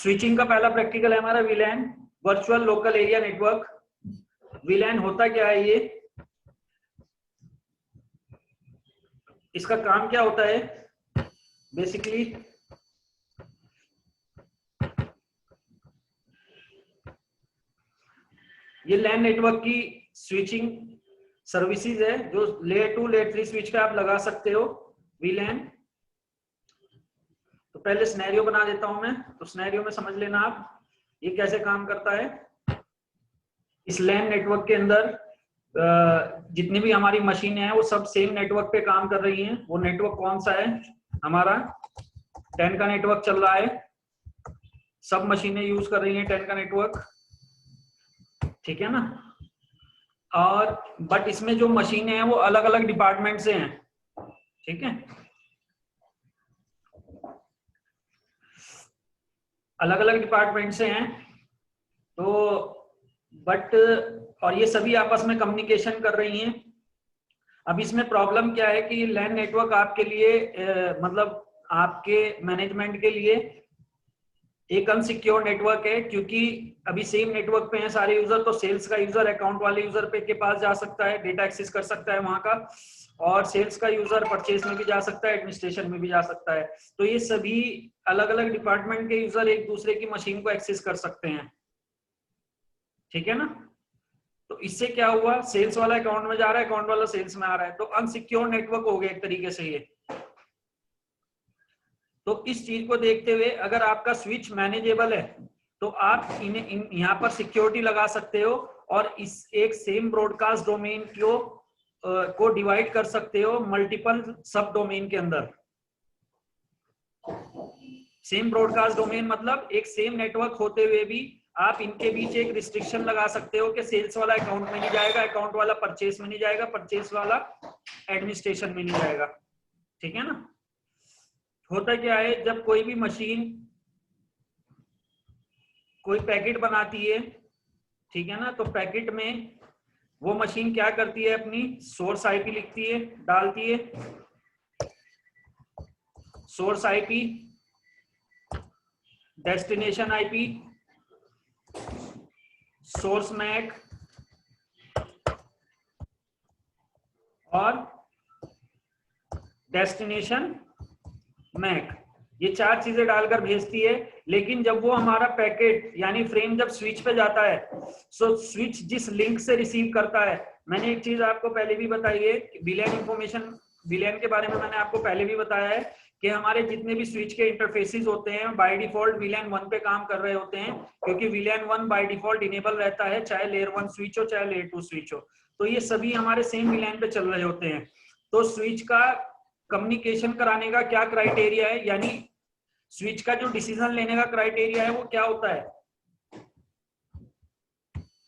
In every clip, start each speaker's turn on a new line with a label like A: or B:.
A: Switching का पहला practical है हमारा वीलैन, वर्चुअल लोकल एरिया नेटवर्क। वीलैन होता क्या है, ये इसका काम क्या होता है बेसिकली? ये लैन नेटवर्क की स्विचिंग सर्विसेज है जो लेयर 2 लेयर 3 स्विच पे आप लगा सकते हो वीलैन। तो पहले सिनेरियो बना देता हूं मैं, तो सिनेरियो में समझ लेना आप ये कैसे काम करता है। इस लैन नेटवर्क के अंदर जितनी भी हमारी मशीनें हैं वो सब सेम नेटवर्क पे काम कर रही हैं। वो नेटवर्क कौन सा है? हमारा 10 का नेटवर्क चल रहा है, सब मशीनें यूज कर रही हैं 10 का नेटवर्क, ठीक है ना। और बट इसमें जो मशीनें हैं वो अलग अलग डिपार्टमेंट से हैं, ठीक है, अलग अलग डिपार्टमेंट से हैं। तो बट और ये सभी आपस में कम्युनिकेशन कर रही हैं। अब इसमें प्रॉब्लम क्या है कि लैन नेटवर्क आपके लिए मतलब आपके मैनेजमेंट के लिए एक अनसिक्योर नेटवर्क है, क्योंकि अभी सेम नेटवर्क पे हैं सारे यूजर। तो सेल्स का यूजर अकाउंट वाले यूजर पे के पास जा सकता है, डेटा एक्सेस कर सकता है वहां का, और सेल्स का यूजर परचेज में भी जा सकता है, एडमिनिस्ट्रेशन में भी जा सकता है। तो ये सभी अलग अलग डिपार्टमेंट के यूजर एक दूसरे की मशीन को एक्सेस कर सकते हैं, ठीक है ना। तो इससे क्या हुआ, सेल्स वाला अकाउंट में जा रहा है, अकाउंट वाला सेल्स में आ रहा है, तो अनसिक्योर नेटवर्क हो गया एक तरीके से ये। तो इस चीज को देखते हुए अगर आपका स्विच मैनेजेबल है तो आप इन्हें यहाँ पर सिक्योरिटी लगा सकते हो और इस एक सेम ब्रॉडकास्ट डोमेन को डिवाइड कर सकते हो मल्टीपल सब डोमेन के अंदर। सेम ब्रॉडकास्ट डोमेन मतलब एक सेम नेटवर्क होते हुए भी आप इनके बीच एक रिस्ट्रिक्शन लगा सकते हो कि सेल्स वाला अकाउंट में नहीं जाएगा, अकाउंट वाला परचेस में नहीं जाएगा, परचेस वाला एडमिनिस्ट्रेशन में नहीं जाएगा, ठीक है ना। होता क्या है, जब कोई भी मशीन कोई पैकेट बनाती है, ठीक है ना, तो पैकेट में वो मशीन क्या करती है, अपनी सोर्स आईपी लिखती है, डालती है source IP, destination IP, source MAC और डेस्टिनेशन मैक, ये 4 चीजें डालकर भेजती है। लेकिन जब वो हमारा पैकेट यानी फ्रेम जब स्विच पे जाता है, सो स्विच जिस लिंक से रिसीव करता है, मैंने एक चीज आपको पहले भी बताई है, वीलैन इंफॉर्मेशन, वीलैन के बारे में मैंने आपको पहले भी बताया है कि हमारे जितने भी स्विच के इंटरफेसेस होते हैं बाय डिफॉल्ट वीलैन 1 पे काम कर रहे होते हैं, क्योंकि वीलैन 1 बाय डिफॉल्ट इनेबल रहता है, चाहे लेयर 1 स्विच हो चाहे लेयर 2 स्विच हो। तो ये सभी हमारे सेम वीलैन पे चल रहे होते हैं। तो स्विच का कम्युनिकेशन कराने का क्या क्राइटेरिया है, यानी स्विच का जो डिसीजन लेने का क्राइटेरिया है वो क्या होता है।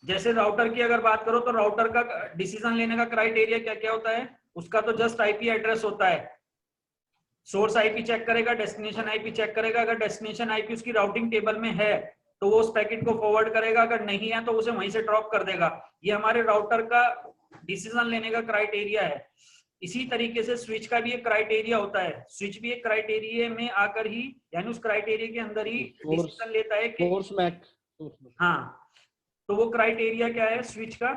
A: जैसे राउटर की अगर बात करो तो राउटर का डिसीजन लेने का क्राइटेरिया क्या क्या होता है, उसका तो जस्ट आईपी एड्रेस होता है। सोर्स आईपी चेक करेगा, डेस्टिनेशन आईपी चेक करेगा, अगर डेस्टिनेशन आईपी उसकी राउटिंग टेबल में है तो वो उस पैकेट को फॉरवर्ड करेगा, अगर नहीं है तो उसे वहीं से ड्रॉप कर देगा। ये हमारे राउटर का डिसीजन लेने का क्राइटेरिया है। इसी तरीके से स्विच का भी एक क्राइटेरिया होता है, स्विच भी एक क्राइटेरिया में आकर ही यानी उस क्राइटेरिया के अंदर ही डिसीजन लेता है कि
B: सोर्स मैक।
A: हाँ, तो वो क्राइटेरिया क्या है स्विच का,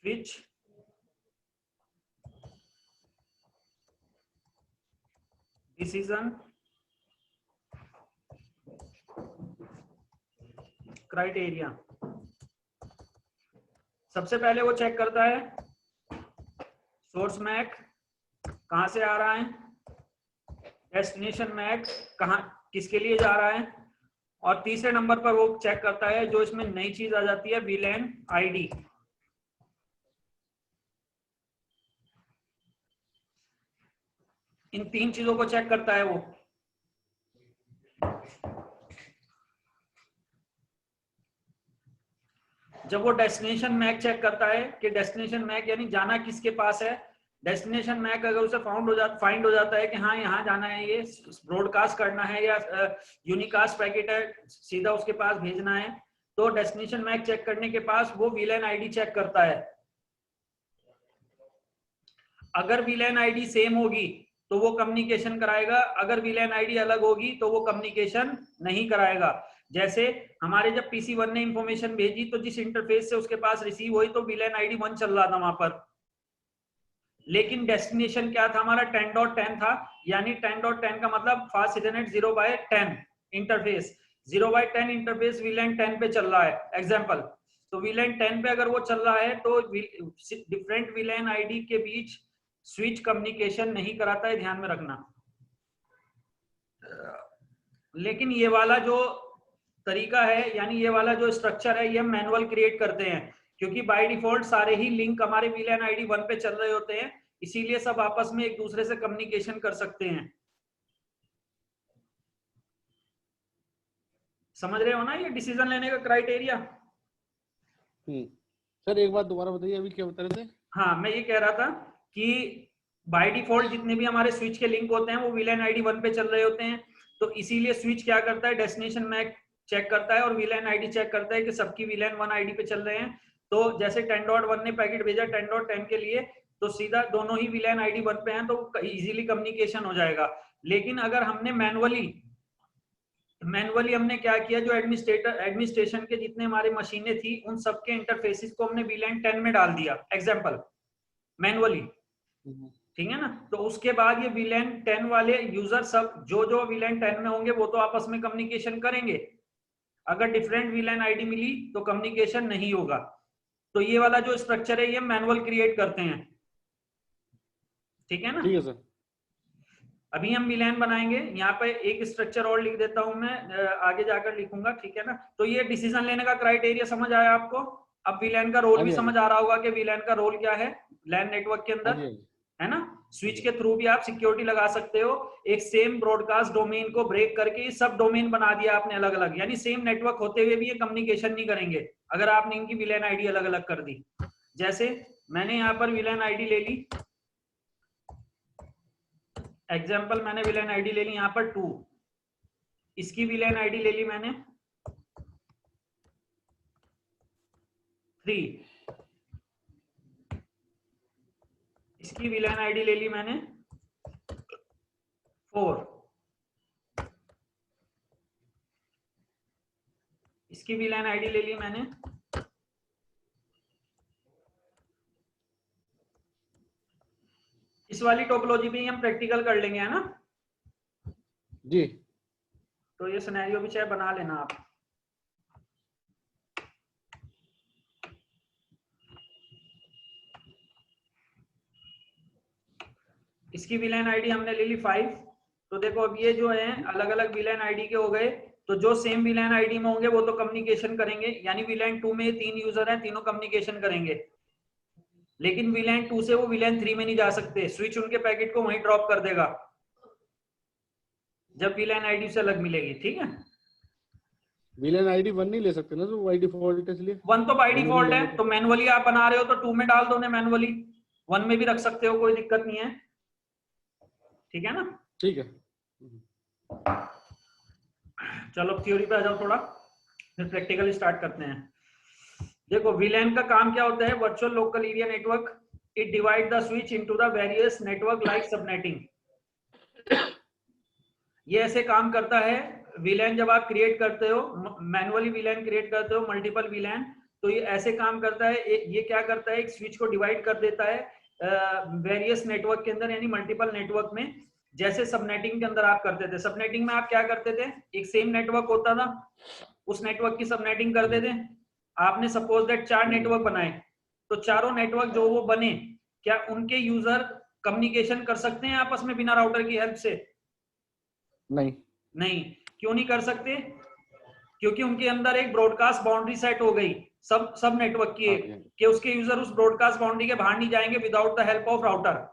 A: स्विच डिसीजन क्राइटेरिया। सबसे पहले वो चेक करता है सोर्स मैक कहां से आ रहा है, डेस्टिनेशन मैक कहां किसके लिए जा रहा है, और तीसरे नंबर पर वो चेक करता है जो इसमें नई चीज आ जाती है वीलैन आईडी। इन 3 चीजों को चेक करता है वो। जब वो डेस्टिनेशन मैक चेक करता है कि डेस्टिनेशन मैक यानी जाना किसके पास है, डेस्टिनेशन मैक अगर उसे फाइंड हो जाता है कि हाँ यहाँ जाना है, ये ब्रॉडकास्ट करना है या यूनिकास्ट पैकेट है सीधा उसके पास भेजना है, तो डेस्टिनेशन मैक चेक करने के पास वो वीलैन आईडी चेक करता है। अगर वीलैन आईडी सेम होगी तो वो कम्युनिकेशन कराएगा, अगर VLAN आईडी अलग होगी तो वो कम्युनिकेशन नहीं कराएगा। जैसे हमारे जब PC1 ने इंफॉर्मेशन भेजी तो जिस इंटरफेस से उसके पास रिसीव हुई तो VLAN आईडी 1 चल रहा था वहां पर, लेकिन डेस्टिनेशन क्या था हमारा 10.10 था, यानी 10.10 का मतलब fast Ethernet 0/10 interface, 0/10 interface VLAN 10 पे चल रहा है एग्जांपल। तो VLAN 10 पे अगर वो चल रहा है तो डिफरेंट VLAN आईडी के बीच स्विच कम्युनिकेशन नहीं कराता है, ध्यान में रखना। लेकिन ये वाला जो तरीका है, यानी ये वाला जो स्ट्रक्चर है, ये हम मैनुअल क्रिएट करते हैं, क्योंकि बाय डिफॉल्ट सारे ही लिंक हमारे VLAN आईडी 1 पे चल रहे होते हैं, इसीलिए सब आपस में एक दूसरे से कम्युनिकेशन कर सकते हैं। समझ रहे हो ना ये डिसीजन लेने का क्राइटेरिया?
B: सर एक बात दोबारा बताइए, अभी क्या बता रहे थे?
A: हाँ, मैं ये कह रहा था कि बाय डिफॉल्ट जितने भी हमारे स्विच के लिंक होते हैं वो VLAN आईडी 1 पे चल रहे होते हैं, तो इसीलिए स्विच क्या करता है, डेस्टिनेशन मैक चेक करता है और VLAN आईडी चेक करता है कि सबकी VLAN 1 आईडी पे चल रहे हैं। तो जैसे 10.1 ने पैकेट भेजा 10.10 के लिए, तो सीधा दोनों ही VLAN आईडी 1 पे हैं, तो इजीली कम्युनिकेशन हो जाएगा। लेकिन अगर हमने मैनुअली हमने क्या किया, जो एडमिनिस्ट्रेशन के जितने हमारे मशीनें थी उन सबके इंटरफेसेस को हमने VLAN 10 में डाल दिया एग्जांपल मैनुअली, ठीक है ना। तो उसके बाद ये VLAN 10 वाले यूजर सब जो VLAN 10 में होंगे वो तो आपस में कम्युनिकेशन करेंगे, अगर डिफरेंट VLAN आईडी मिली तो कम्युनिकेशन नहीं होगा। तो ये वाला जो स्ट्रक्चर है ये मैनुअल क्रिएट करते हैं, ठीक है ना।
B: ठीक है सर।
A: अभी हम VLAN बनाएंगे, यहाँ पे एक स्ट्रक्चर और लिख देता हूं मैं, आगे जाकर लिखूंगा, ठीक है ना। तो ये डिसीजन लेने का क्राइटेरिया समझ आया आपको? अब VLAN का रोल भी समझ आ रहा होगा कि VLAN का रोल क्या है LAN नेटवर्क के अंदर, है ना। स्विच के थ्रू भी आप सिक्योरिटी लगा सकते हो, एक सेम ब्रॉडकास्ट डोमेन को ब्रेक करके सब डोमेन बना दिया आपने अलग अलग, यानी सेम नेटवर्क होते हुए भी ये कम्युनिकेशन नहीं करेंगे अगर आपने इनकी VLAN आईडी अलग अलग कर दी। जैसे मैंने यहाँ पर VLAN आईडी ले ली एग्जाम्पल, मैंने VLAN आईडी ले ली यहाँ पर 2, इसकी VLAN आईडी ले ली मैंने 3, इसकी VLAN आईडी ले ली मैंने 4, इसकी VLAN आईडी ले ली मैंने, इस वाली टोपोलॉजी पे ही हम प्रैक्टिकल कर लेंगे, है ना
B: जी।
A: तो ये सिनेरियो भी चाहे बना लेना आप। इसकी VLAN आईडी हमने ले ली 5, तो देखो अब ये जो है अलग अलग VLAN आईडी के हो गए, तो जो सेम VLAN आईडी में होंगे वो तो कम्युनिकेशन करेंगे, यानी VLAN 2 में 3 यूजर हैं, तीनों कम्युनिकेशन करेंगे। लेकिन VLAN 2 से वो VLAN 3 में नहीं जा सकते, स्विच उनके पैकेट को वहीं ड्रॉप कर देगा जब VLAN आईडी से अलग मिलेगी, ठीक है।
B: VLAN आईडी 1 नहीं ले सकते ना, तो बाय डिफॉल्ट है, इसलिए
A: 1 तो बाय डिफॉल्ट है, तो मैनुअली आप बना रहे हो तो 2 में डाल दो, मैनुअली 1 में भी रख सकते हो, कोई दिक्कत नहीं है, ठीक है ना।
B: ठीक है।
A: चलो थ्योरी पे आ जाओ थोड़ा, फिर प्रैक्टिकल स्टार्ट करते हैं। देखो VLAN का काम क्या होता है, virtual local area network, it divide the switch into the various network like subnetting. ये ऐसे काम करता है, VLAN जब आप क्रिएट करते हो, मैनुअली VLAN क्रिएट करते हो मल्टीपल VLAN, तो ये ऐसे काम करता है, ये क्या करता है, एक स्विच को डिवाइड कर देता है वेरियस नेटवर्क के अंदर, यानी मल्टीपल नेटवर्क में। जैसे सबनेटिंग के अंदर आप करते थे, सबनेटिंग में आप क्या करते थे, एक सेम नेटवर्क होता था, उस नेटवर्क की सबनेटिंग करते थे। आपने सपोज दैट 4 नेटवर्क बनाए, तो चारों नेटवर्क जो वो बने, क्या उनके यूजर कम्युनिकेशन कर सकते हैं आपस में बिना राउटर की हेल्प से? नहीं। क्यों नहीं कर सकते? क्योंकि उनके अंदर एक ब्रॉडकास्ट बाउंड्री सेट हो गई सब नेटवर्क की, कि उसके यूजर उस ब्रॉडकास्ट बाउंड्री के बाहर नहीं जाएंगे without the help of router.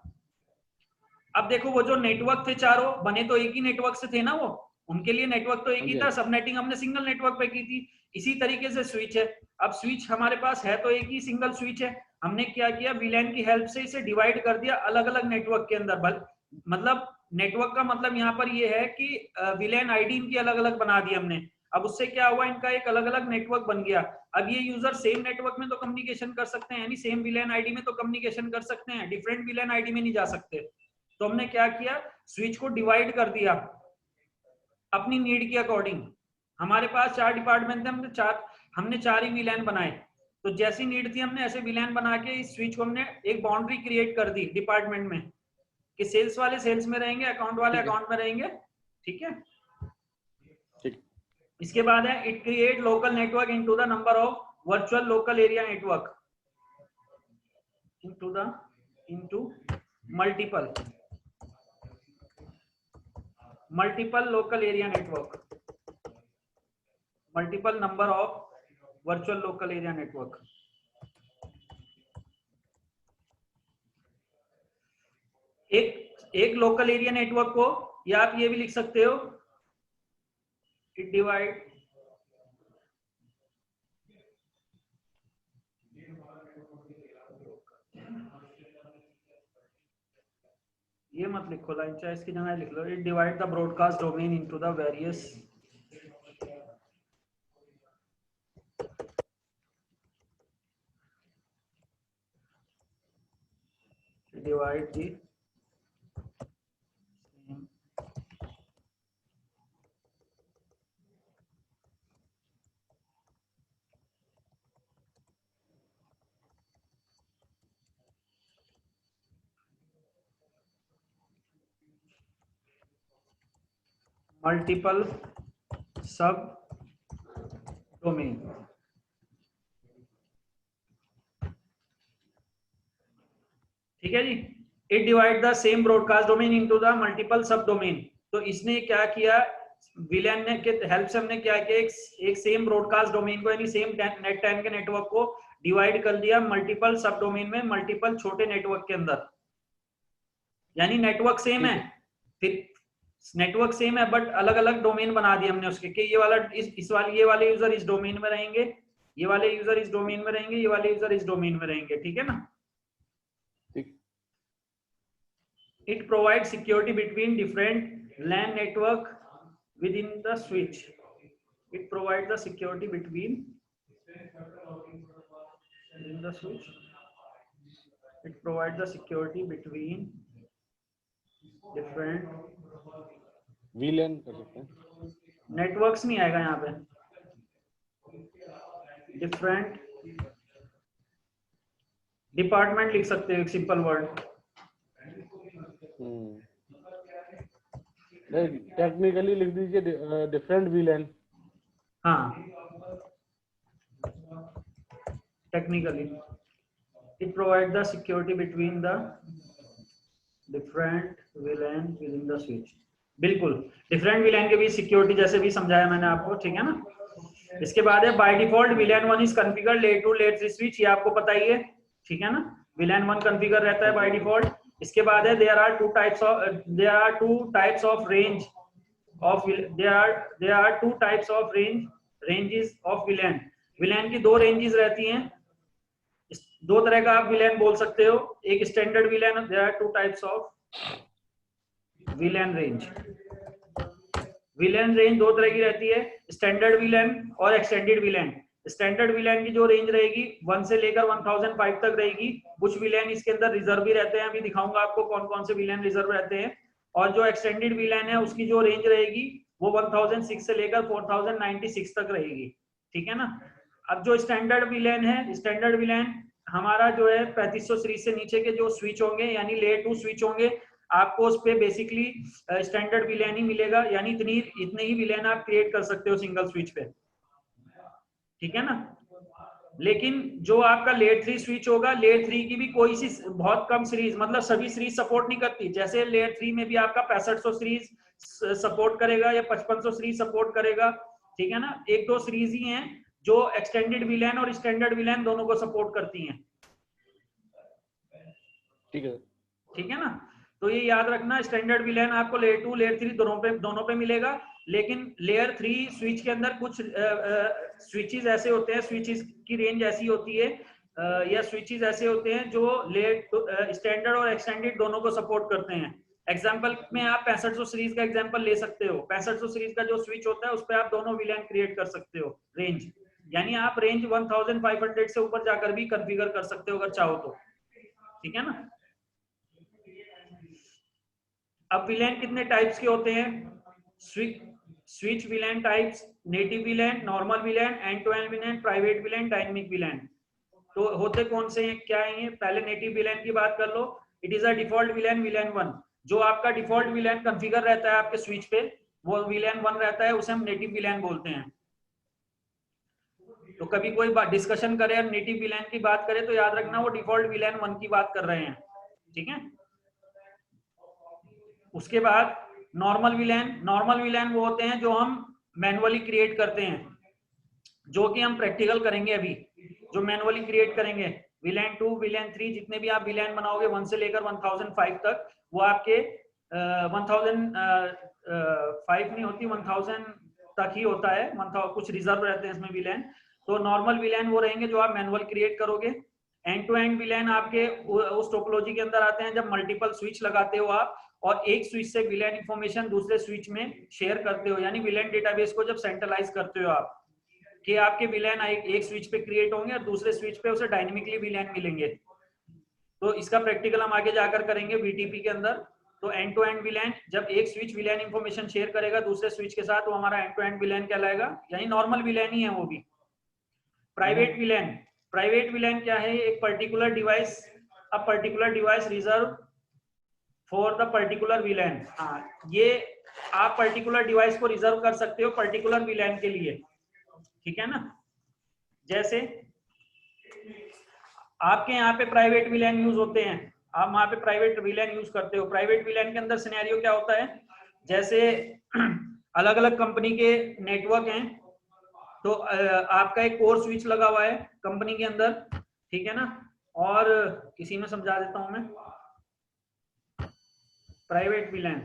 A: अब देखो वो जो नेटवर्क थे चारों बने तो एक ही नेटवर्क से थे ना, वो उनके लिए नेटवर्क तो एक ही था, सबनेटिंग हमने सिंगल नेटवर्क पे की थी। इसी तरीके से स्विच है, अब स्विच हमारे पास है तो एक ही सिंगल स्विच है, हमने क्या किया, VLAN की हेल्प से इसे डिवाइड कर दिया अलग अलग नेटवर्क के अंदर। मतलब नेटवर्क का मतलब यहाँ पर ये है कि VLAN आईडी इनकी अलग अलग बना दी हमने, अब उससे क्या हुआ, इनका एक अलग अलग नेटवर्क बन गया। अब ये यूजर सेम नेटवर्क में तो कम्युनिकेशन कर सकते हैं, यानी सेम VLAN आईडी में तो कम्युनिकेशन कर सकते हैं, डिफरेंट VLAN आईडी में नहीं जा सकते, तो हमने क्या किया, स्विच को डिवाइड कर दिया अपनी नीड के अकॉर्डिंग। हमारे पास 4 डिपार्टमेंट थे, हमने 4 ही विलैन बनाए। तो जैसी नीड थी हमने ऐसे विलैन बना के इस स्विच को हमने एक बाउंड्री क्रिएट कर दी डिपार्टमेंट में कि सेल्स वाले सेल्स में रहेंगे, अकाउंट वाले अकाउंट में रहेंगे। ठीक है,
B: ठीक।
A: इसके बाद है it create local network into the number of virtual local area network into multiple local area network, multiple number of virtual local area network. एक लोकल एरिया नेटवर्क को या आप ये भी लिख सकते हो, इट डिवाइड ये मत लिखो लाइन, चाहे इसकी जगह लिख लो, it divide the broadcast domain into the various divide the multiple sub domain। ठीक है जी, it divide the same broadcast domain into the multiple sub domain. तो इसने क्या किया, विलेन ने के हेल्प से हमने क्या किया, एक सेम ब्रॉडकास्ट डोमेन को यानी सेम नेट 10 के नेटवर्क को डिवाइड कर दिया मल्टीपल सब डोमेन में, मल्टीपल छोटे नेटवर्क के अंदर। यानी नेटवर्क सेम है, फिर नेटवर्क सेम है बट अलग अलग डोमेन बना दिए हमने उसके, कि ये वाला ये वाले यूजर इस डोमेन में रहेंगे, ये वाले यूजर इस डोमेन में रहेंगे, ये वाले यूजर इस डोमेन में रहेंगे। ठीक है ना। It provides security between different LAN network within the switch. It provides the security between the switch. It provides the security between different
B: VLAN कर सकते हैं,
A: networks नहीं आएगा यहाँ पे, different डिपार्टमेंट लिख सकते हो, एक सिंपल वर्ड।
B: टेक्निकली लिख दीजिए डिफरेंट VLAN।
A: हाँ, technically it provide the security between the different VLAN within the switch। बिल्कुल, डिफरेंट VLAN के बीच सिक्योरिटी जैसे भी समझाया मैंने आपको। ठीक है ना। इसके बाद है by default VLAN 1 is configured layer 2 layer 3 switch, ये आपको पता ही है। ठीक है ना, VLAN 1 कॉन्फ़िगर रहता है बाय डिफॉल्ट। इसके बाद है there are two types of ranges of VLAN। VLAN की दो रेंजेस रहती हैं, दो तरह का आप VLAN बोल सकते हो, एक standard VLAN, there are two types of VLAN range। VLAN range दो तरह की रहती है, स्टैंडर्ड VLAN और एक्सटेंडेड VLAN। स्टैंडर्ड VLAN की जो रेंज रहेगी 1 से लेकर 1005 तक रहेगी। कुछ VLAN इसके अंदर रिजर्व भी रहते हैं, अभी दिखाऊंगा आपको कौन कौन से VLAN रिजर्व रहते हैं। और जो एक्सटेंडेड VLAN है उसकी जो रेंज रहेगी वो 1006 से लेकर 4096 तक रहेगी। ठीक है ना। अब जो स्टैंडर्ड VLAN है, स्टैंडर्ड VLAN हमारा जो है 3500 सीरीज से नीचे के जो स्विच होंगे यानी लेयर 2 स्विच होंगे, आपको उस पे बेसिकली स्टैंडर्ड VLAN ही मिलेगा, यानी इतने ही VLAN आप क्रिएट कर सकते हो सिंगल स्विच पे। ठीक है ना। लेकिन जो आपका लेयर 3 स्विच होगा, लेयर 3 की भी कोई सी बहुत कम सीरीज, मतलब सभी सीरीज सपोर्ट नहीं करती। जैसे लेयर 3 में भी आपका 6500 सीरीज सपोर्ट करेगा या 5500 सीरीज सपोर्ट करेगा। ठीक है ना, एक दो सीरीज ही हैं जो एक्सटेंडेड VLAN और स्टैंडर्ड VLAN दोनों को सपोर्ट करती हैं।
B: ठीक है,
A: ठीक है ना। तो ये याद रखना, स्टैंडर्ड VLAN आपको लेयर 2 लेयर 3 दोनों पे मिलेगा। लेकिन लेयर 3 स्विच के अंदर कुछ स्विचेस ऐसे होते हैं, स्विचेस की रेंज ऐसी होती है या स्विचेस ऐसे होते हैं जो लेयर स्टैंडर्ड और एक्सटेंडेड दोनों को सपोर्ट करते हैं। एग्जांपल में आप 6500 सीरीज का एग्जांपल ले सकते हो। 6500 सीरीज का जो स्विच होता है उस पर आप दोनों VLAN क्रिएट कर सकते हो रेंज, यानी आप रेंज 1500 से ऊपर जाकर भी कॉन्फ़िगर कर सकते हो अगर चाहो तो। ठीक है ना। अब VLAN कितने टाइप्स के होते हैं? Switch VLAN types, native VLAN, normal VLAN, end to end VLAN, private VLAN, dynamic VLAN। तो होते कौन से हैं, क्या है ये? पहले नेटिव VLAN की बात कर लो। It is a default VLAN, VLAN 1। जो आपका डिफॉल्ट VLAN कॉन्फ़िगर रहता है आपके स्विच पे, वो VLAN 1 रहता है, उसे हम नेटिव VLAN बोलते हैं। तो कभी कोई डिस्कशन करे और नेटिव VLAN की बात करे तो याद रखना वो डिफॉल्ट VLAN 1 की बात कर रहे हैं, ठीक है। उसके बाद नॉर्मल VLAN वो होते हैं जो हम मैनुअली क्रिएट करते हैं, जो कि हम प्रैक्टिकल करेंगे अभी, जो मैनुअली क्रिएट करेंगे। VLAN 2, VLAN 3, जितने भी आप VLAN बनाओगे 1 से लेकर 1005 तक, वो आपके 1005 नहीं होती, 1000 तक ही होता है, कुछ रिजर्व रहते हैं इसमें VLAN। तो नॉर्मल VLAN वो रहेंगे जो आप मैनुअल क्रिएट करोगे। एंड टू एंड VLAN आपके उस टोपोलॉजी के अंदर आते हैं जब मल्टीपल स्विच लगाते हो आप और एक स्विच से VLAN इंफॉर्मेशन दूसरे स्विच में शेयर करते हो, यानी VLAN डेटाबेस को जब सेंट्रलाइज करते हो आप, कि आपके VLAN एक स्विच पे क्रिएट होंगे और दूसरे स्विच पे उसे डायनेमिकली VLAN मिलेंगे। तो इसका प्रैक्टिकल हम आगे जाकर करेंगे VTP के अंदर। तो एंड टू एंड VLAN, जब एक स्विच VLAN इंफॉर्मेशन शेयर करेगा दूसरे स्विच के साथ, वो हमारा एंड टू एंड VLAन कहलाएगा, यानी नॉर्मल VLAN ही है वो भी। प्राइवेट VLAN क्या है? एक particular device reserve for the particular VLAN। ये आप पर्टिकुलर डिवाइस को रिजर्व कर सकते हो पर्टिकुलर VLAN के लिए, ठीक है ना। जैसे आपके यहाँ पे प्राइवेट VLAN यूज होते हैं, आप वहां पे प्राइवेट VLAN यूज करते हो। प्राइवेट VLAN के अंदर सिनेरियो क्या होता है? जैसे अलग अलग कंपनी के नेटवर्क हैं, तो आपका एक कोर स्विच लगा हुआ है कंपनी के अंदर, ठीक है ना। और इसी में समझा देता हूं मैं प्राइवेट VLAN।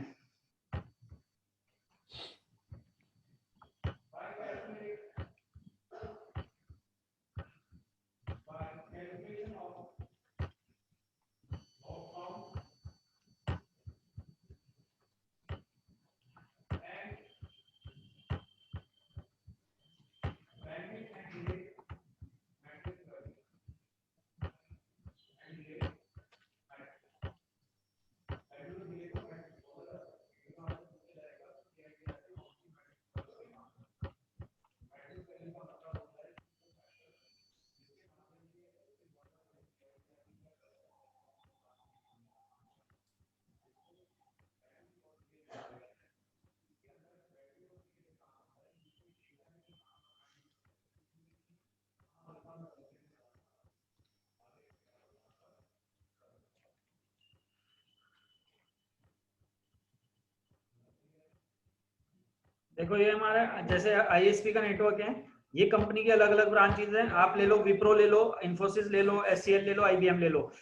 A: देखो ये हमारा जैसे ISP का नेटवर्क है, ये कंपनी के अलग अलग ब्रांचेज हैं। आप ले लो, विप्रो ले लो, इन्फोसिस ले लो, HCL ले लो, IBM ले लो।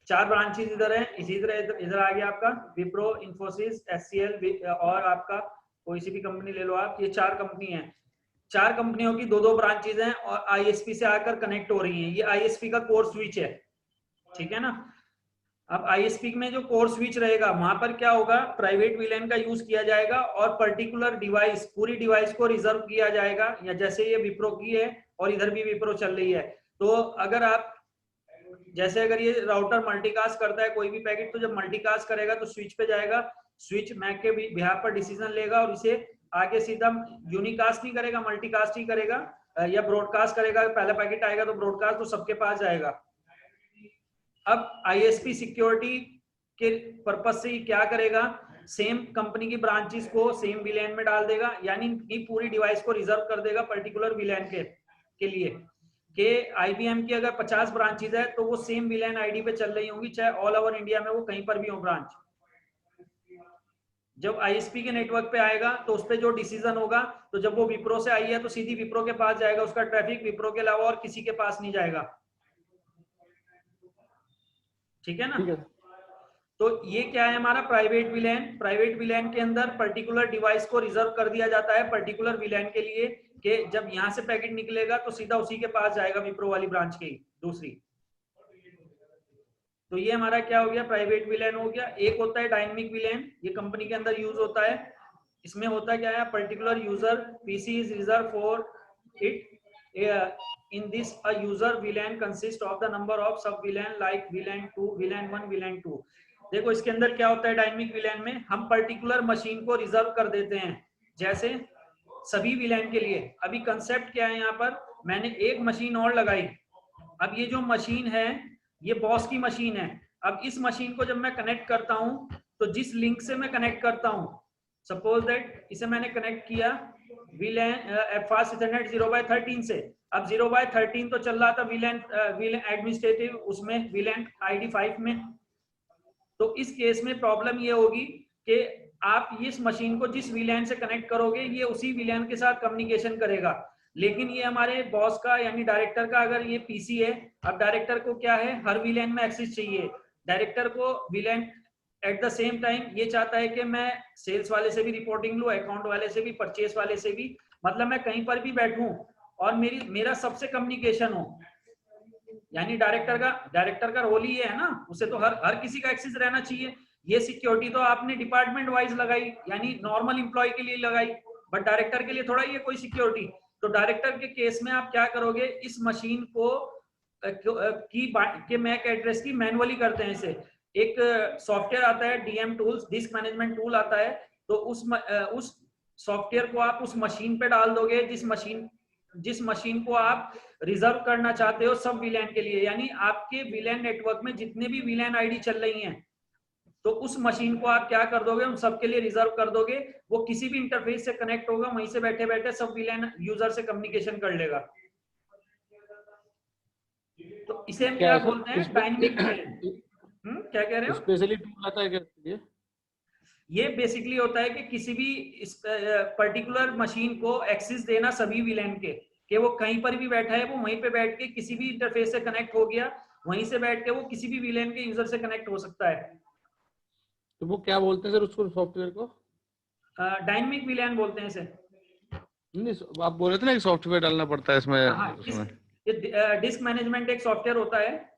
A: 4 ब्रांचेज इधर है। इसी तरह इधर आ गया आपका विप्रो, इन्फोसिस, HCL और आपका कोई सी भी कंपनी ले लो आप। ये 4 कंपनी है। 4 कंपनियों की 2-2 ब्रांचेज हैं और ISP से आकर कनेक्ट हो रही हैं। ये ISP का कोर स्विच है, ठीक है ना। अब ISP में जो कोर स्विच रहेगा वहां पर क्या होगा? प्राइवेट VLAN का यूज किया जाएगा और पर्टिकुलर डिवाइस, पूरी डिवाइस को रिजर्व किया जाएगा। या जैसे ये विप्रो की है और इधर भी विप्रो चल रही है, तो अगर आप जैसे अगर ये राउटर मल्टीकास्ट करता है कोई भी पैकेट, तो जब मल्टीकास्ट करेगा तो स्विच पे जाएगा, स्विच मैक के बिहार पर डिसीजन लेगा और इसे आगे सीधा यूनिकास्ट नहीं करेगा, मल्टीकास्ट ही करेगा या ब्रॉडकास्ट करेगा। पहला पैकेट आएगा तो ब्रॉडकास्ट तो सबके पास जाएगा। अब ISP सिक्योरिटी के पर्पज से क्या करेगा? सेम कंपनी की ब्रांचेस को सेम VLAN में डाल देगा, यानी कि पूरी डिवाइस को रिजर्व कर देगा पर्टिकुलर VLAN के लिए। कि IBM की अगर 50 ब्रांचेस है तो वो सेम VLAN ID पे चल रही होंगी, चाहे ऑल ओवर इंडिया में वो कहीं पर भी हो ब्रांच। जब ISP के नेटवर्क पे आएगा तो उस पर जो डिसीजन होगा, तो जब वो विप्रो से आई है तो सीधी विप्रो के पास जाएगा, उसका ट्रैफिक विप्रो के अलावा और किसी के पास नहीं जाएगा, ठीक है ना।
B: ठीक है।
A: तो ये क्या है हमारा प्राइवेट VLAN के अंदर पर्टिकुलर डिवाइस को रिजर्व कर दिया जाता है पर्टिकुलर VLAN के लिए, कि जब यहां से पैकेट निकलेगा तो सीधा उसी के पास जाएगा, विप्रो वाली ब्रांच के दूसरी। तो ये हमारा क्या हो गया? प्राइवेट VLAN हो गया। एक होता है डायनेमिक VLAN, ये कंपनी के अंदर यूज होता है। इसमें होता क्या है? Particular user PC is reserve for it. In this, a user VLAN consists of the number of sub VLAN like VLAN 2, VLAN 1, VLAN 2. देखो इसके अंदर क्या होता है डायनेमिक वीलैन में, हम पर्टिकुलर मशीन को रिजर्व कर देते हैं, जैसे सभी वीलैन के लिए। अभी कंसेप्ट क्या है यहाँ पर, मैंने एक मशीन और लगाई, अब ये जो मशीन है ये बॉस की मशीन है। अब इस मशीन को जब मैं कनेक्ट करता हूँ तो जिस लिंक से मैं कनेक्ट करता हूँ, सपोज दैट इसे मैंने कनेक्ट किया वीलैन फास्ट इथरनेट 0/13 से। अब 0/13 तो चल रहा था वीलैन एडमिनिस्ट्रेटिव उसमें वीलैन आईडी 5 में। तो इस केस में प्रॉब्लम ये होगी कि आप इस मशीन को जिस वीलैन से कनेक्ट करोगे ये उसी वीलैन के साथ कम्युनिकेशन करेगा। लेकिन ये हमारे बॉस का यानी डायरेक्टर का अगर ये पीसी है, अब डायरेक्टर को क्या है, हर वीलैन में एक्सेस चाहिए। डायरेक्टर को वीलैन एट द सेम टाइम ये चाहता है कि मैं सेल्स वाले से भी रिपोर्टिंग लूं, अकाउंट वाले से भी, परचेस वाले से भी, मतलब मैं कहीं पर भी बैठूं और मेरा सबसे कम्युनिकेशन हो। यानी डायरेक्टर का रोल ही है ना, उसे तो हर किसी का एक्सेस रहना चाहिए। ये सिक्योरिटी तो आपने डिपार्टमेंट वाइज लगाई, यानी नॉर्मल एम्प्लॉय के लिए लगाई, बट डायरेक्टर के लिए थोड़ा ही है कोई सिक्योरिटी। तो डायरेक्टर के केस में आप क्या करोगे, इस मशीन को की मैक एड्रेस की मैनुअली करते हैं। इसे एक सॉफ्टवेयर आता है DM tools, disc management tool आता है, तो उस सॉफ्टवेयर को आप उस मशीन पे डाल दोगे जिस मशीन को आप रिजर्व करना चाहते हो सब वीलैन के लिए। यानी आपके वीलैन नेटवर्क में जितने भी वीलैन आईडी चल रही हैं, तो उस मशीन को आप क्या कर दोगे, उन सबके लिए रिजर्व कर दोगे। वो किसी भी इंटरफेस से कनेक्ट होगा, वहीं से बैठे बैठे सब वीलैन यूजर से कम्युनिकेशन कर लेगा। तो इसे हम क्या बोलते हैं, डायनेमिक वीलैन। क्या कह रहे हो?
B: स्पेशली टूल आता है क्या
A: ये बेसिकली होता है कि किसी भी पर्टिकुलर मशीन को एक्सेस देना सभी वीलैन के, कि वो कहीं पर भी बैठा है, वो वहीं पे बैठ के किसी भी इंटरफेस से कनेक्ट हो गया, वहीं से बैठ के वो किसी भी वीलैन के यूजर से कनेक्ट हो सकता है।
B: तो वो क्या बोलते हैं सर उसको, सॉफ्टवेयर को?
A: डायनेमिक वीलैन बोलते हैं इसे।
B: नहीं, आप बोल रहे थे ना कि सॉफ्टवेयर डालना पड़ता है इसमें।
A: हाँ, डिस्क मैनेजमेंट एक सॉफ्टवेयर होता है।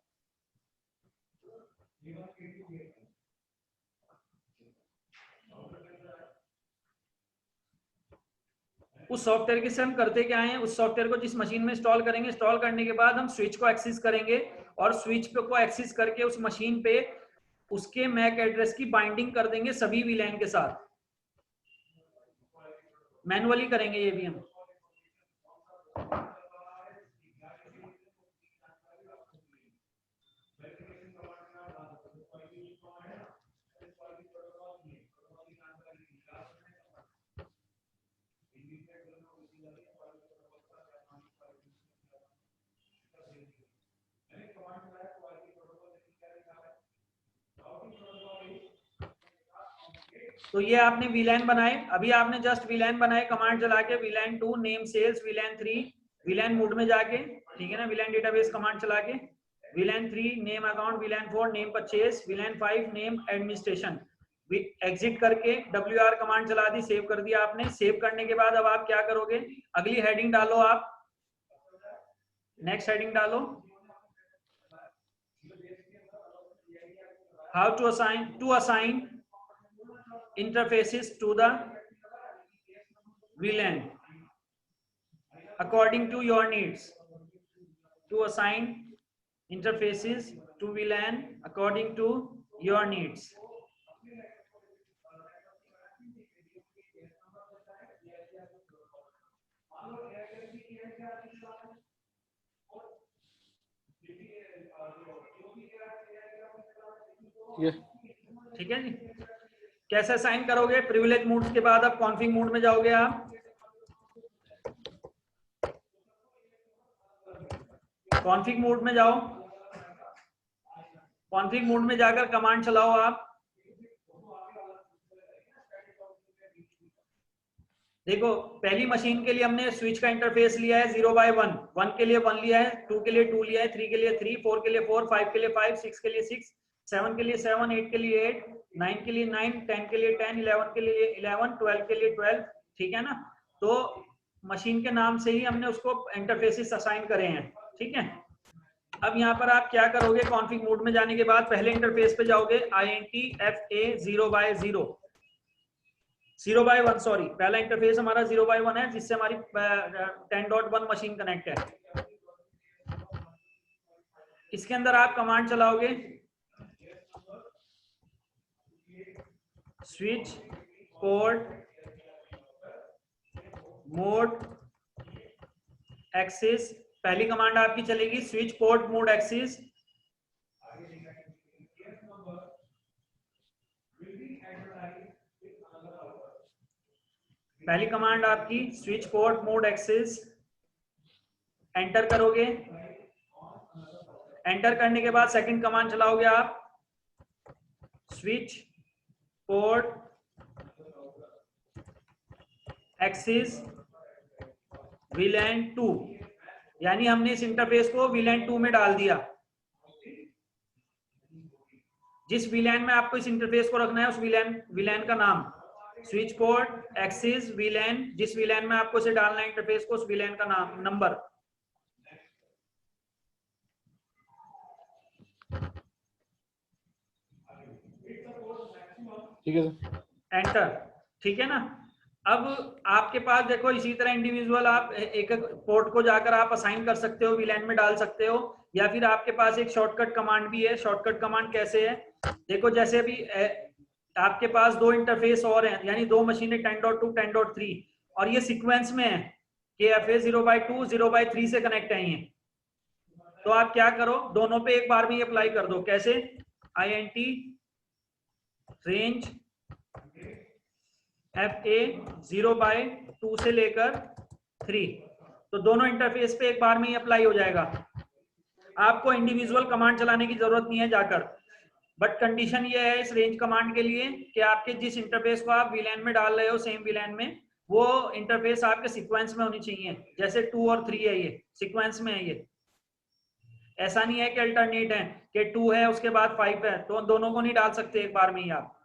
A: उस सॉफ्टवेयर के से हम करते क्या है, उस सॉफ्टवेयर को जिस मशीन में इंस्टॉल करेंगे, इंस्टॉल करने के बाद हम स्विच को एक्सेस करेंगे, और स्विच को एक्सेस करके उस मशीन पे उसके मैक एड्रेस की बाइंडिंग कर देंगे सभी वीलैन के साथ। मैनुअली करेंगे ये भी हम। तो ये आपने वीलैन बनाए, अभी आपने जस्ट वीलैन बनाए कमांड चला के, VLAN 2 name sales, VLAN 3 VLAN mode में जाके, ठीक है ना, वीलैन डेटाबेस कमांड चला के, वीलैन 3 name account, वीलैन 4 name purchase, वीलैन 5 name administration, exit करके WR कमांड चला दी, सेव कर दिया आपने। सेव करने के बाद अब आप क्या करोगे, अगली हेडिंग डालो, आप नेक्स्ट हेडिंग डालो, how to assign interfaces to the VLAN according to your needs. To assign interfaces to VLAN according to your needs. ठीक है जी। कैसे असाइन करोगे, प्रिविलेज मोड के बाद अब कॉन्फिग मोड में जाओगे, आप कॉन्फिग मोड में जाओ, कॉन्फिग मोड में जाकर कमांड चलाओ आप। देखो पहली मशीन के लिए हमने स्विच का इंटरफेस लिया है 0/1, 1 के लिए 1 लिया है, 2 के लिए 2 लिया है, 3 के लिए 3, 4 के लिए 4, 5 के लिए 5, 6 के लिए 6, 7 के लिए 7, 8 के लिए 8, 9 के लिए 9, 10 के लिए 10, 11 के लिए 11, 12 के लिए 12, ठीक है ना। तो मशीन के नाम से ही हमने उसको इंटरफेसेस असाइन करे हैं, ठीक है। अब यहाँ पर आप क्या करोगे, कॉन्फिग मोड में जाने के बाद पहले इंटरफेस पे जाओगे, INTFA 0/0, 0/1, सॉरी, पहला इंटरफेस हमारा 0/1 है, जिससे हमारी 10.1 मशीन कनेक्ट है। इसके अंदर आप कमांड चलाओगे, स्विच पोर्ट मोड एक्सिस। पहली कमांड आपकी चलेगी स्विच पोर्ट मोड एक्सिस। पहली कमांड आपकी switch port mode axis. Enter करोगे। एंटर करने के बाद सेकंड कमांड चलाओगे आप स्विच पोर्ट एक्सिस VLAN 2, यानी हमने इस इंटरफेस को VLAN 2 में डाल दिया। जिस VLAN में आपको इस इंटरफेस को रखना है उस VLAN का नाम स्विच पोर्ट एक्सिस VLAN, जिस VLAN में आपको इसे डालना है इंटरफेस को उस VLAN का नाम नंबर।
B: ठीक है सर।
A: एंटर। ठीक है ना। अब आपके पास देखो इसी तरह इंडिविजुअल आप एक एक पोर्ट को जाकर आप असाइन कर सकते हो, VLAN में डाल सकते हो, या फिर आपके पास एक शॉर्टकट कमांड भी है। शॉर्टकट कमांड कैसे है देखो, जैसे अभी आपके पास दो इंटरफेस और हैं, यानी दो मशीनें 10.2 10.3 और ये सीक्वेंस में है कि FA 0/2 0/3 से कनेक्ट है ये। तो आप क्या करो, दोनों पे एक बार में ये अप्लाई कर दो। कैसे? INT रेंज FA 0/2 से लेकर 3, तो दोनों इंटरफेस पे एक बार में ही अप्लाई हो जाएगा। आपको इंडिविजुअल कमांड चलाने की जरूरत नहीं है जाकर, बट कंडीशन ये है इस रेंज कमांड के लिए कि आपके जिस इंटरफेस को आप VLAN में डाल रहे हो सेम VLAN में, वो इंटरफेस आपके सीक्वेंस में होनी चाहिए। जैसे 2 और 3 है, ये सीक्वेंस में है। ये ऐसा नहीं है कि अल्टरनेट है कि 2 है उसके बाद 5 है, तो दोनों को नहीं डाल सकते एक बार में ही आप।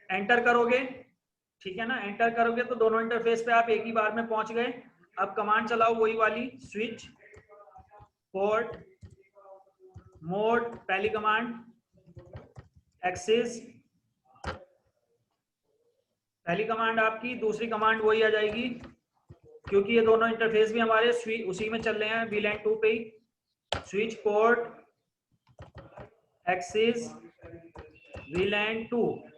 A: एंटर करोगे, ठीक है ना। एंटर करोगे तो दोनों इंटरफेस पे आप एक ही बार में पहुंच गए। अब कमांड चलाओ वही वाली स्विच पोर्ट मोड, पहली कमांड एक्सिस, पहली कमांड आपकी। दूसरी कमांड वही आ जाएगी क्योंकि ये दोनों इंटरफेस भी हमारे उसी में चल रहे हैं VLAN 2 पे ही। Switch port access VLAN 2।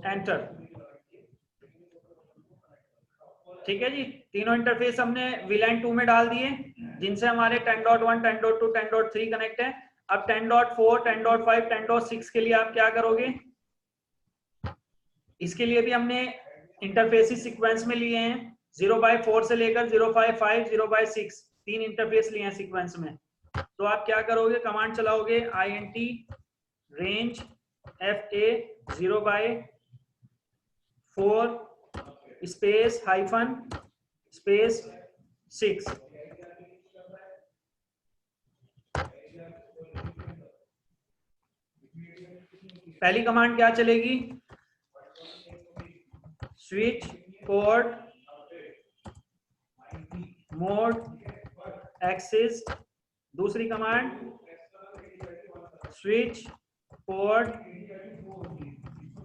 A: Enter. ठीक है जी, तीनों इंटरफेस हमने VLAN 2 में डाल दिए जिनसे हमारे 10.1 10.2 10.3 कनेक्ट है। अब 10.4 10.5 10.6 के लिए आप क्या करोगे, इसके लिए भी हमने इंटरफेस सीक्वेंस में लिए हैं। 0/4 से लेकर 0/5 0/6 तीन इंटरफेस लिए हैं सीक्वेंस में। तो आप क्या करोगे, कमांड चलाओगे INT range FA 0/4 space hyphen space 6। पहली कमांड क्या चलेगी, स्विच पोर्ट मोड एक्सिस। दूसरी command switch port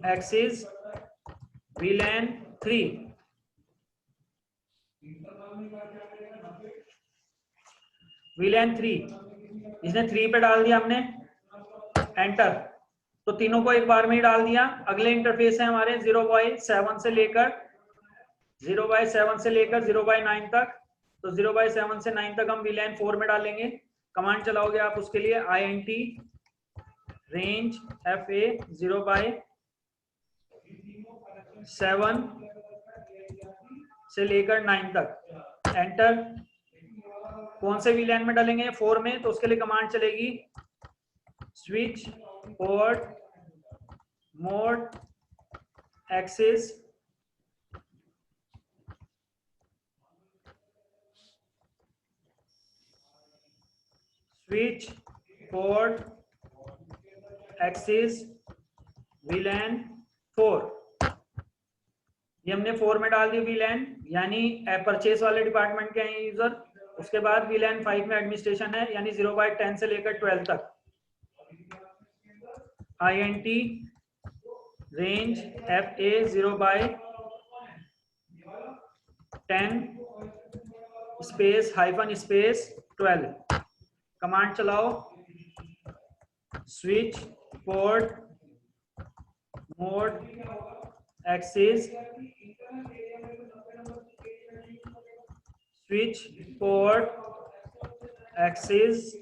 A: access VLAN 3। VLAN 3 इसने 3 पे डाल दिया हमने। एंटर। तो तीनों को एक बार में ही डाल दिया। अगले इंटरफेस है हमारे 0/7 से लेकर 0/9 तक। तो 0/7 से 9 तक हम VLAN 4 में डालेंगे। कमांड चलाओगे आप उसके लिए INT रेंज FA 0/7 से लेकर 9 तक। एंटर। कौन से VLAN में डालेंगे, 4 में, तो उसके लिए कमांड चलेगी switch port mode access switch port access VLAN 4। ये हमने 4 में डाल दिया VLAN, यानी परचेस वाले डिपार्टमेंट के हैं यूजर। उसके बाद VLAN 5 में एडमिनिस्ट्रेशन है, यानी 0/10 से लेकर 12 तक। INT range FA 0/9 10 space hyphen space 12 command चलाओ, switch port mode access, switch port access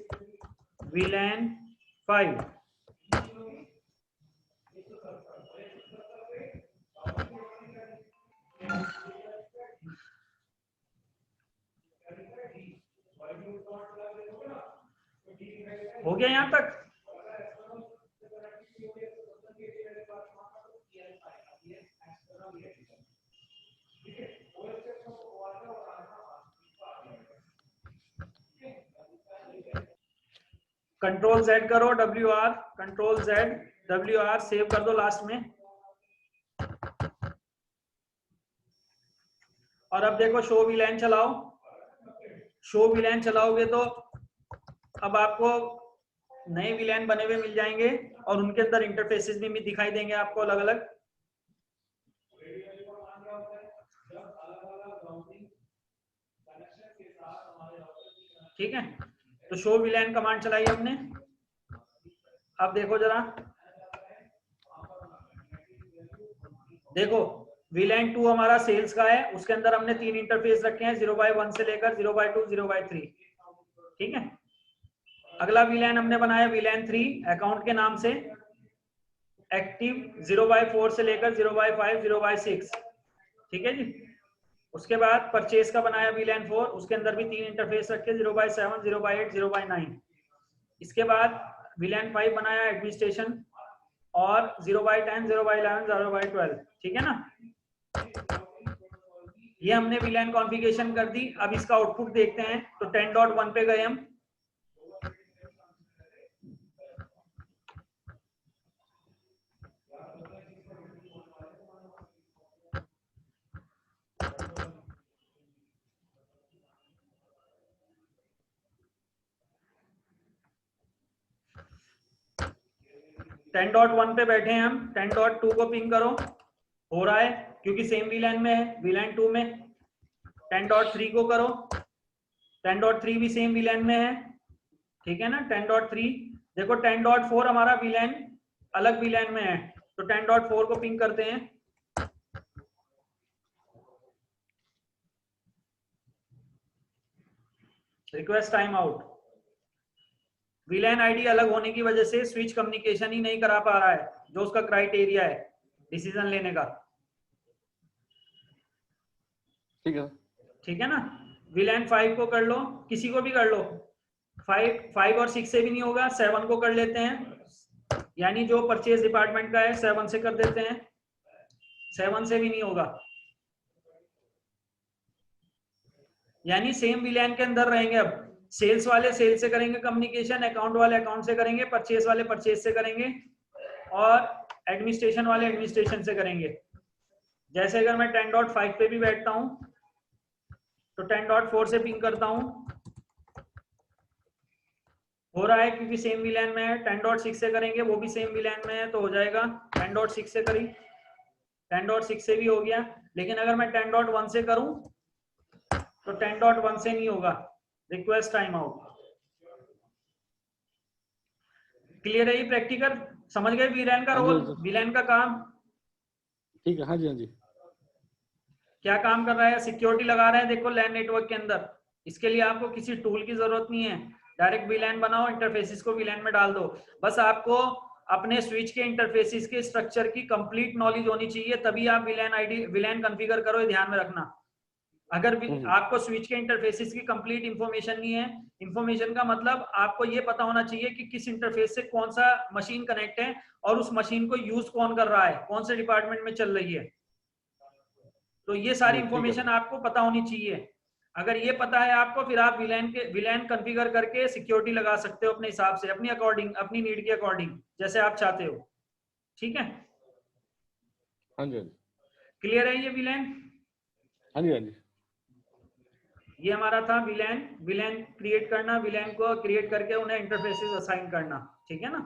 A: VLAN 5। हो गया यहां तक? कंट्रोल Z करो, WR, control Z WR save कर दो लास्ट में। और अब देखो शो VLAN चलाओ। शो VLAN चलाओगे तो अब आपको नए VLAN बने हुए मिल जाएंगे और उनके अंदर इंटरफेसेस भी दिखाई देंगे आपको अलग अलग। ठीक है, तो शो VLAN कमांड चलाई हमने। अब देखो जरा, देखो VLAN 2 हमारा सेल्स का है, उसके अंदर हमने 3 इंटरफेस रखे हैं 0x1 से लेकर 0x2 0x3। ठीक है, अगला VLAN हमने बनाया VLAN 3 अकाउंट के नाम से, एक्टिव 0x4 से लेकर 0x5 0x6। ठीक है जी। उसके बाद परचेज का बनाया VLAN 4, उसके अंदर भी 3 इंटरफेस रखे 0x7 0x8 0x9। इसके बाद VLAN 5 बनाया एडमिनिस्ट्रेशन और 0x10 0x11 0x12। ठीक है ना, ये हमने VLAN कॉन्फ़िगरेशन कर दी। अब इसका आउटपुट देखते हैं, तो 10.1 पे गए हम। टेन डॉट वन पे बैठे हैं हम। 10.2 को पिंग करो, हो रहा है क्योंकि सेम VLAN में है, VLAN 2 में। 10.3 को करो, 10.3 भी सेम VLAN में है। ठीक है ना, 10.3। देखो 10.4 हमारा VLAN अलग VLAN में है, तो 10.4 को पिंग करते हैं। Request time out. VLAN ID अलग होने की वजह से स्विच कम्युनिकेशन ही नहीं करा पा रहा है, जो उसका क्राइटेरिया है डिसीजन लेने का।
B: ठीक है,
A: ठीक है ना। VLAN 5 को कर लो, किसी को भी कर लो। 5 और 6 से भी नहीं होगा, 7 को कर लेते हैं, यानी जो परचेज डिपार्टमेंट का है 7 से कर देते हैं। 7 से भी नहीं होगा, यानी सेम VLAN के अंदर रहेंगे। अब सेल्स वाले सेल से करेंगे कम्युनिकेशन, अकाउंट वाले अकाउंट से करेंगे, परचेज वाले परचेज से करेंगे और एडमिनिस्ट्रेशन वाले एडमिनिस्ट्रेशन से करेंगे। जैसे अगर मैं 10.5 पे भी बैठता हूं तो 10.4 से पिंग करता हूं, हो रहा है क्योंकि सेम VLAN में है। 10.6 से करेंगे, वो भी सेम VLAN में है, तो हो जाएगा। 10.6 से करी, 10.6 से भी हो गया। लेकिन अगर मैं 10.1 से करूं तो 10.1 से नहीं होगा, रिक्वेस्ट टाइम आउट। क्लियर है ये प्रैक्टिकल? समझ गए VLAN का रोल, VLAN का काम?
B: ठीक है, हाँ जी हाँ जी।
A: क्या काम कर रहा है? सिक्योरिटी लगा रहा है। देखो LAN नेटवर्क के अंदर, इसके लिए आपको किसी टूल की जरूरत नहीं है, डायरेक्ट VLAN बनाओ, इंटरफेसिस को VLAN में डाल दो। बस आपको अपने स्विच के इंटरफेसिस के स्ट्रक्चर की कंप्लीट नॉलेज होनी चाहिए, तभी आप VLAN कॉन्फ़िगर करो। ये ध्यान में रखना, अगर आपको स्विच के इंटरफेसिस की कंप्लीट इंफॉर्मेशन नहीं है, इंफॉर्मेशन का मतलब आपको ये पता होना चाहिए कि किस इंटरफेस से कौन सा मशीन कनेक्ट है और उस मशीन को यूज कौन कर रहा है, कौन से डिपार्टमेंट में चल रही है। तो ये सारी इंफॉर्मेशन आपको पता होनी चाहिए। अगर ये पता है आपको, फिर आप VLAN कॉन्फ़िगर करके सिक्योरिटी लगा सकते हो अपने हिसाब से, अपनी अकॉर्डिंग, अपनी नीड के अकॉर्डिंग, जैसे आप चाहते हो। ठीक है,
B: हाँ जी हाँ जी।
A: क्लियर है ये VLAN?
B: हाँ जी हाँ जी।
A: ये हमारा था VLAN क्रिएट करना, VLAN को क्रिएट करके उन्हें इंटरफेसेस असाइन करना। ठीक है ना।